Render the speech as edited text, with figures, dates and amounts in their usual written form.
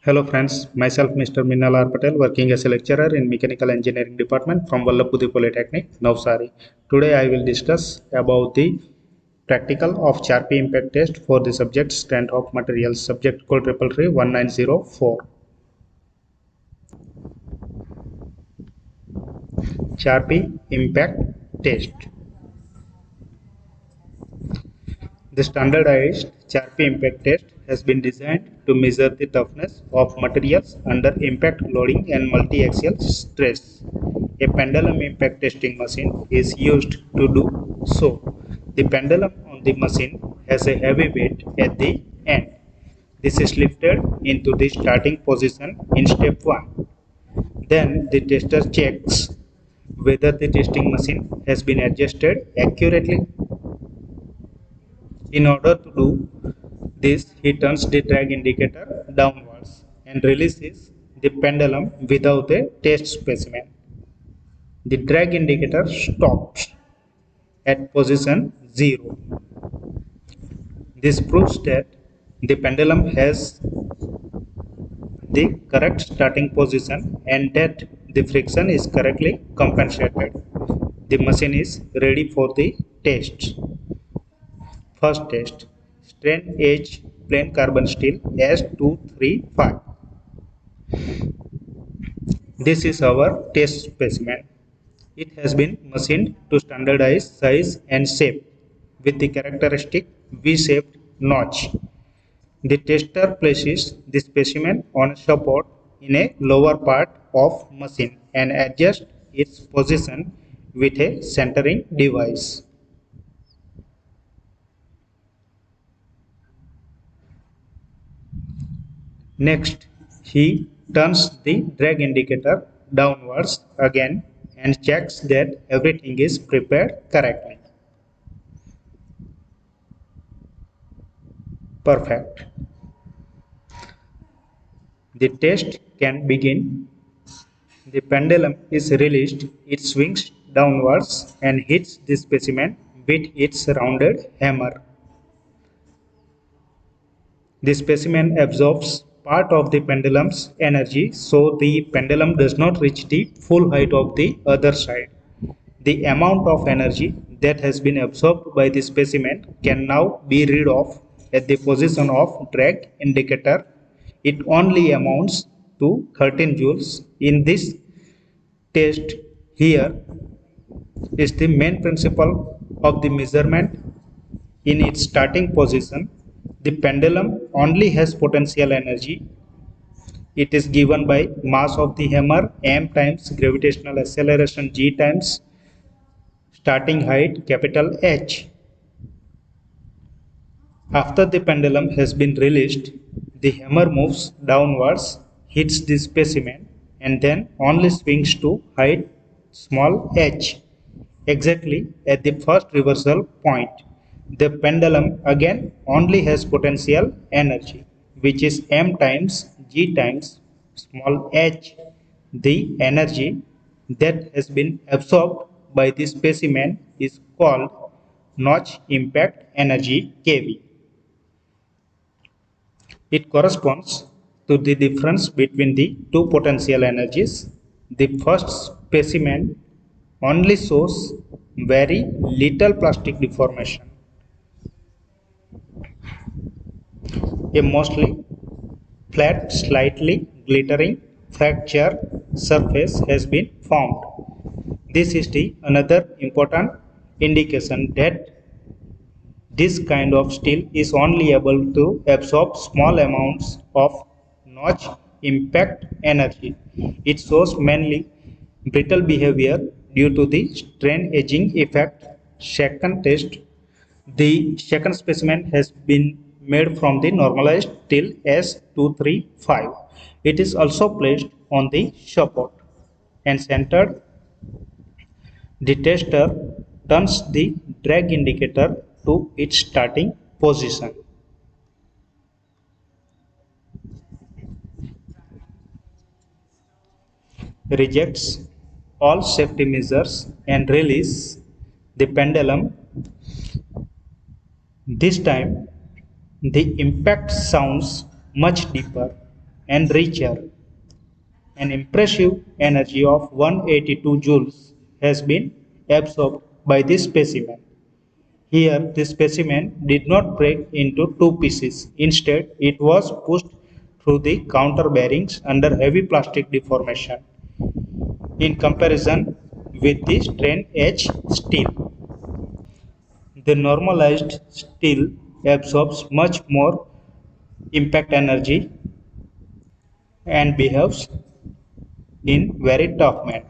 Hello friends, myself Mr. Minnal R. Patel, working as a lecturer in Mechanical Engineering Department from Vallabhpudi Polytechnic, Navsari. Today I will discuss about the practical of Charpy impact test for the subject strength of materials, subject code 3331904. Charpy impact test. The standardized Charpy impact test has been designed to measure the toughness of materials under impact loading and multi-axial stress. A pendulum impact testing machine is used to do so. The pendulum on the machine has a heavy weight at the end. This is lifted into the starting position in step 1. Then the tester checks whether the testing machine has been adjusted accurately. In order to do this, he turns the drag indicator downwards and releases the pendulum without a test specimen. The drag indicator stops at position 0. This proves that the pendulum has the correct starting position and that the friction is correctly compensated. The machine is ready for the test. First test, strain edge plain carbon steel S235. This is our test specimen. It has been machined to standardized size and shape with the characteristic V-shaped notch. The tester places the specimen on a support in a lower part of machine and adjusts its position with a centering device. Next, he turns the drag indicator downwards again and checks that everything is prepared correctly. Perfect. The test can begin. The pendulum is released, it swings downwards and hits the specimen with its rounded hammer. The specimen absorbs part of the pendulum's energy, so the pendulum does not reach the full height of the other side. The amount of energy that has been absorbed by the specimen can now be read off at the position of drag indicator. It only amounts to 13 joules. In this test, here is the main principle of the measurement. In its starting position, the pendulum only has potential energy. It is given by mass of the hammer m times gravitational acceleration g times starting height capital H. After the pendulum has been released, the hammer moves downwards, hits the specimen, and then only swings to height small h. Exactly at the first reversal point, the pendulum again only has potential energy, which is m times g times small h. The energy that has been absorbed by the specimen is called notch impact energy kV. It corresponds to the difference between the two potential energies. The first specimen only shows very little plastic deformation. A mostly flat, slightly glittering fracture surface has been formed. This is the another important indication that this kind of steel is only able to absorb small amounts of notch impact energy. It shows mainly brittle behavior due to the strain edging effect. Second test, the second specimen has been made from the normalized steel S235. It is also placed on the support and centered. The tester turns the drag indicator to its starting position. Rejects all safety measures and release the pendulum. This time the impact sounds much deeper and richer. An impressive energy of 182 joules has been absorbed by this specimen. Here, the specimen did not break into two pieces. Instead, it was pushed through the counter bearings under heavy plastic deformation. In comparison with the strain edge steel, the normalized steel absorbs much more impact energy and behaves in very tough manner.